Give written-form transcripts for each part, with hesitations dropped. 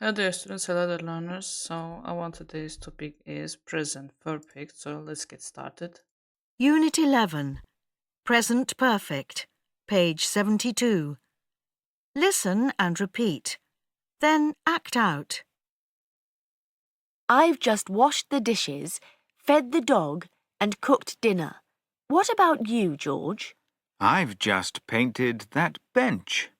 Hello dear students, hello dear learners. So our today's topic is present perfect. So let's get started. Unit 11, Present Perfect, page 72. Listen and repeat. Then act out. I've just washed the dishes, fed the dog, and cooked dinner. What about you, George? I've just painted that bench.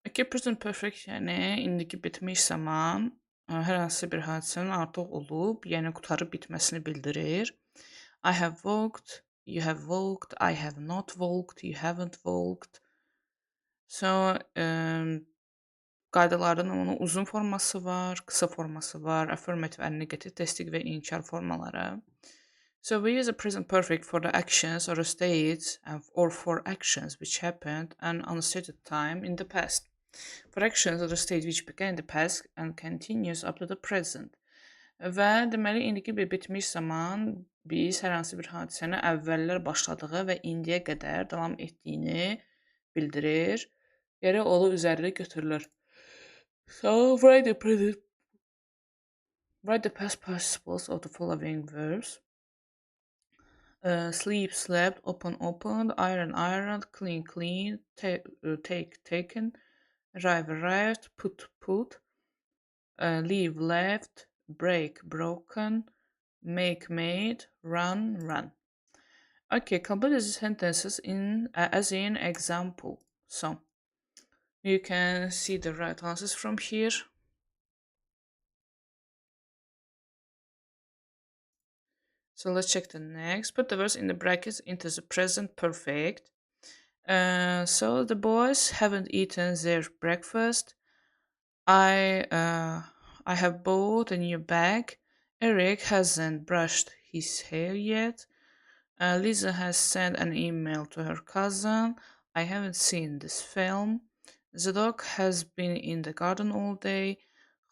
Okay, present perfect yani indiki bitmiş zaman hər hansı bir hadisənin artıq olub, yəni qutarıb bitməsini bildirir. I have walked, you have walked, I have not walked, you haven't walked. So, qaydaların onun uzun forması var, qısa forması var, affirmative and negative təsdiq və inkar formaları. So we use a present perfect for the actions or states or for actions which happened an unstated time in the past. For actions or the state which began in the past and continues up to the present. Və deməli indiki bir bitmiş zaman biz hər hansı bir hadisəni əvvəllər başladığı və indiyə qədər davam etdiyini bildirir. Geri olu üzəri götürülür. So write the past participles of the following verbs. Sleep, slept, open, opened, iron, ironed, clean, cleaned, take, taken, arrive, arrived, put, put, leave, left, break, broken, make, made, run, run. Okay, complete these sentences as in example. So you can see the right answers from here. So let's check the next. Put the words in the brackets into the present perfect. So the boys haven't eaten their breakfast. I have bought a new bag. Eric hasn't brushed his hair yet. Lisa has sent an email to her cousin. I haven't seen this film. The dog has been in the garden all day.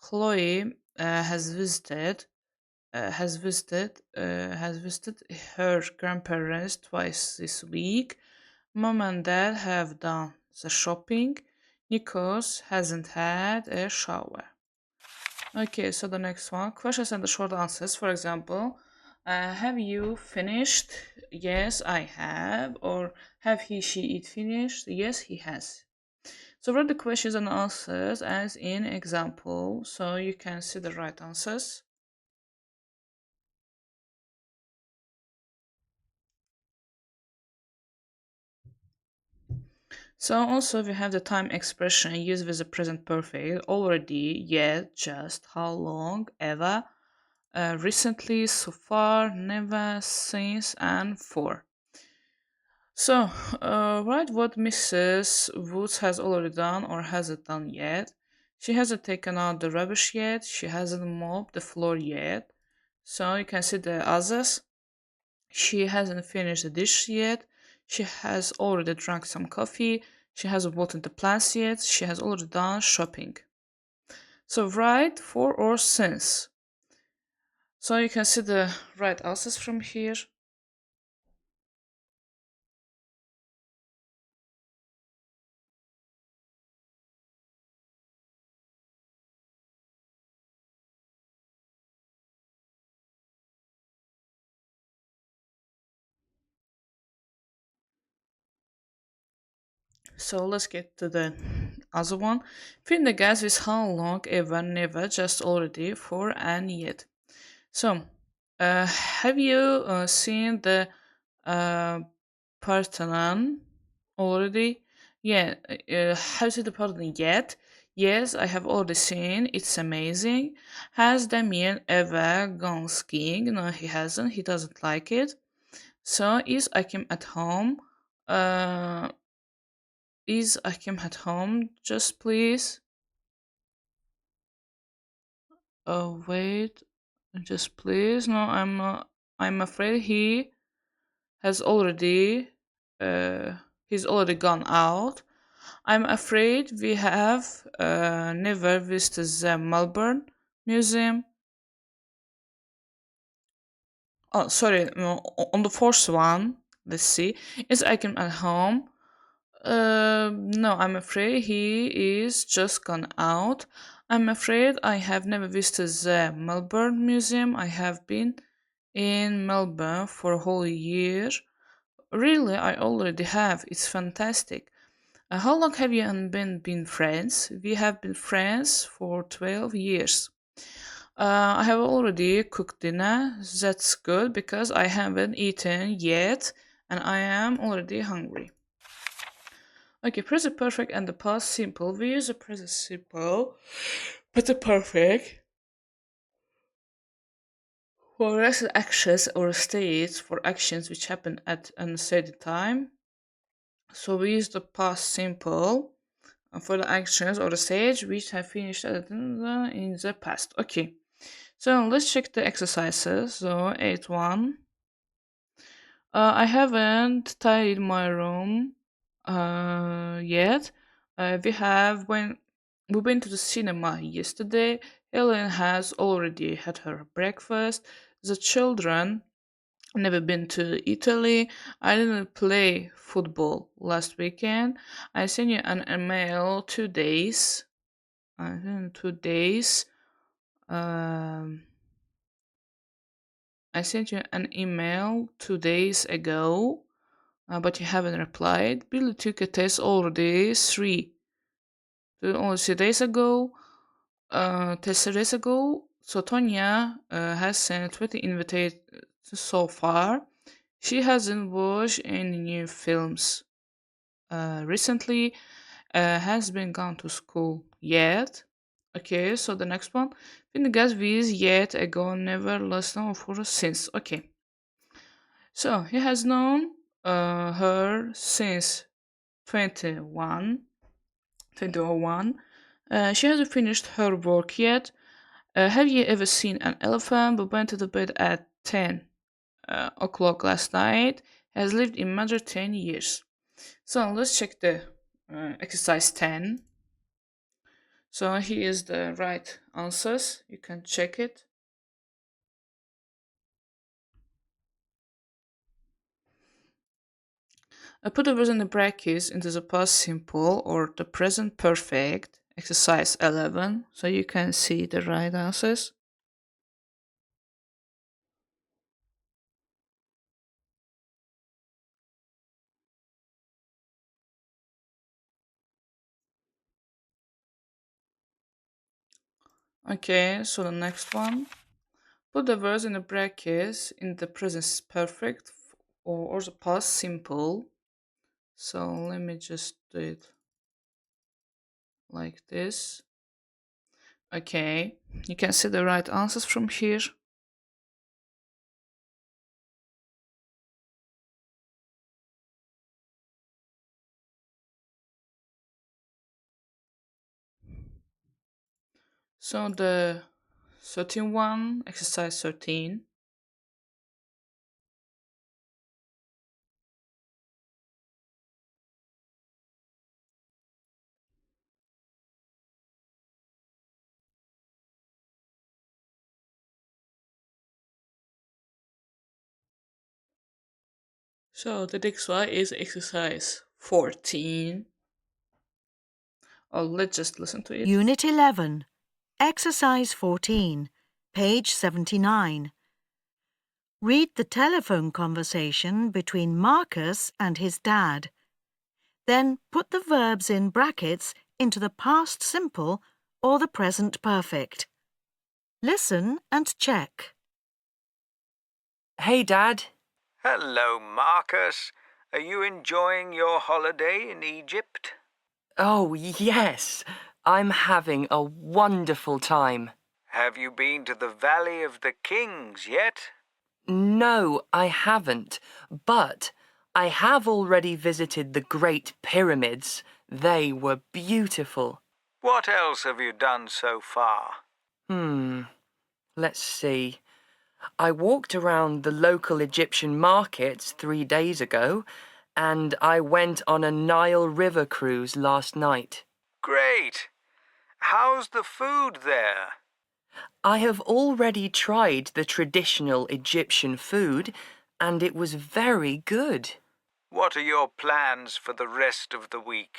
Chloe has visited her grandparents twice this week. Mom and Dad have done the shopping. Nikos hasn't had a shower. Okay, so the next one, questions and the short answers. For example, have you finished? Yes, I have. Or have he, she, it finished? Yes, he has. So write the questions and answers as in example, so you can see the right answers. So also we have the time expression used with the present perfect already, yet, just, how long, ever, recently, so far, never, since, and for. So, write what Mrs. Woods has already done or hasn't done yet. She hasn't taken out the rubbish yet. She hasn't mopped the floor yet. So you can see the others. She hasn't finished the dish yet. She has already drunk some coffee. She hasn't watered the plants yet. She has already done shopping. So write for or since. So you can see the right answers from here. So let's get to the other one. Fill in the gaps with how long, ever, never, just, already, for, and yet. So, have you seen the uh, Parthenon already? Yeah, have you seen the Parthenon yet? Yes, I have already seen. It's amazing. Has Damien ever gone skiing? No, he hasn't. He doesn't like it. So, is Akim at home? Uh, is Akim at home? Just please. Wait. Just please. No, I'm not. I'm afraid has already he's already gone out. I'm afraid we have never visited the Melbourne Museum. Oh, sorry. No, on the first one, let's see. Is Akim at home? No, I'm afraid he is just gone out. I'm afraid I have never visited the Melbourne Museum. I have been in Melbourne for a whole year. Really, I already have. It's fantastic. How long have you and Ben been friends? We have been friends for 12 years. I have already cooked dinner. That's good because I haven't eaten yet and I am already hungry. Okay, present perfect and the past simple. We use the present simple, but the perfect for recent actions or states for actions which happen at an uncertain time. So we use the past simple for the actions or the stage which have finished in the past. Okay, so let's check the exercises. So 8.1. I haven't tidied my room yet. We went to the cinema yesterday. Helen has already had her breakfast. The children never been to Italy. I didn't play football last weekend. I sent you an email 2 days. I think 2 days. Um, I sent you an email 2 days ago, but you haven't replied. Billy took a test already only 3 days ago. 3 days ago. So Tonya has sent 20 invitations so far. She hasn't watched any new films recently. Has been gone to school yet. Okay, so the next one. Finnegas with yet ago never lost known for since. Okay. So he has known her since 21, 2001. She hasn't finished her work yet. Have you ever seen an elephant but went to the bed at 10 o'clock last night? Has lived in Madrid 10 years. So let's check the exercise 10. So here is the right answers. You can check it. I put the words in the brackets into the past simple or the present perfect, exercise 11, so you can see the right answers. Okay, so the next one. Put the words in the brackets in the present perfect or the past simple. So let me just do it like this. Okay, you can see the right answers from here. So the 13 one, exercise 13. So the next one is exercise 14. Oh, let's just listen to it. Unit 11, Exercise 14, page 79. Read the telephone conversation between Marcus and his dad. Then put the verbs in brackets into the past simple or the present perfect. Listen and check. Hey, Dad. Hello, Marcus. Are you enjoying your holiday in Egypt? Oh, yes. I'm having a wonderful time. Have you been to the Valley of the Kings yet? No, I haven't. But I have already visited the Great Pyramids. They were beautiful. What else have you done so far? Let's see. I walked around the local Egyptian markets 3 days ago, and I went on a Nile River cruise last night. Great. How's the food there? I have already tried the traditional Egyptian food, and it was very good. What are your plans for the rest of the week?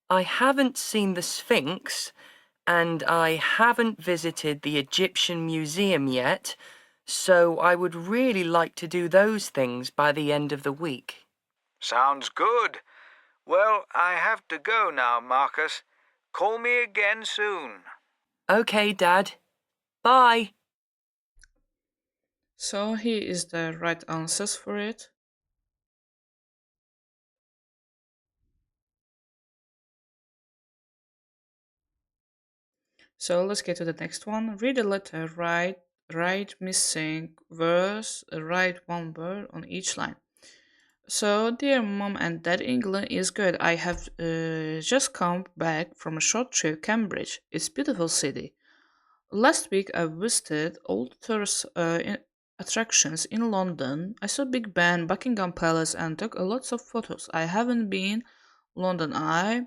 I haven't seen the Sphinx, and I haven't visited the Egyptian Museum yet, so I would really like to do those things by the end of the week. Sounds good. Well, I have to go now, Marcus. Call me again soon. Okay, Dad. Bye. So here is the right answers for it. So let's get to the next one. Read a letter, write missing verse, write one word on each line. So, dear mom and dad, England is good. I have just come back from a short trip, Cambridge. It's a beautiful city. Last week I visited all the tourist attractions in London. I saw Big Ben, Buckingham Palace, and took a lots of photos. I haven't been London Eye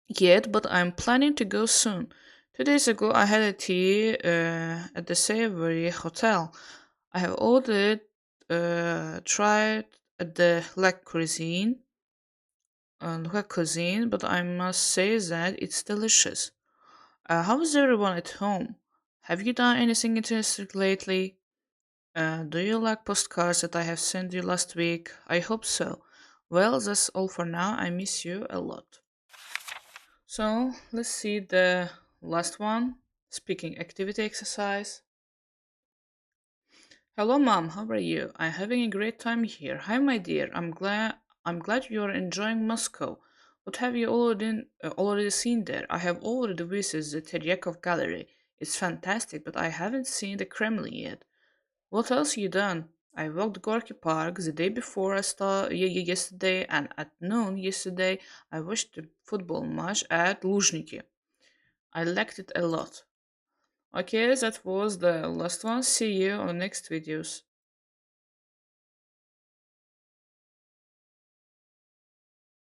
yet, but I'm planning to go soon. 2 days ago, I had a tea at the Savory Hotel. I have ordered, tried at the Le Cuisine, but I must say that it's delicious. How is everyone at home? Have you done anything interesting lately? Do you like postcards that I have sent you last week? I hope so. Well, that's all for now. I miss you a lot. So, let's see the last one. Speaking activity exercise. Hello, mom. How are you? I'm having a great time here. Hi, my dear. I'm glad you are enjoying Moscow. What have you already seen there? I have already visited the Teryakov Gallery. It's fantastic, but I haven't seen the Kremlin yet. What else you done? I walked Gorky Park the day before yesterday, and at noon yesterday I watched the football match at Luzhniki. I liked it a lot. Okay, that was the last one. See you on next videos.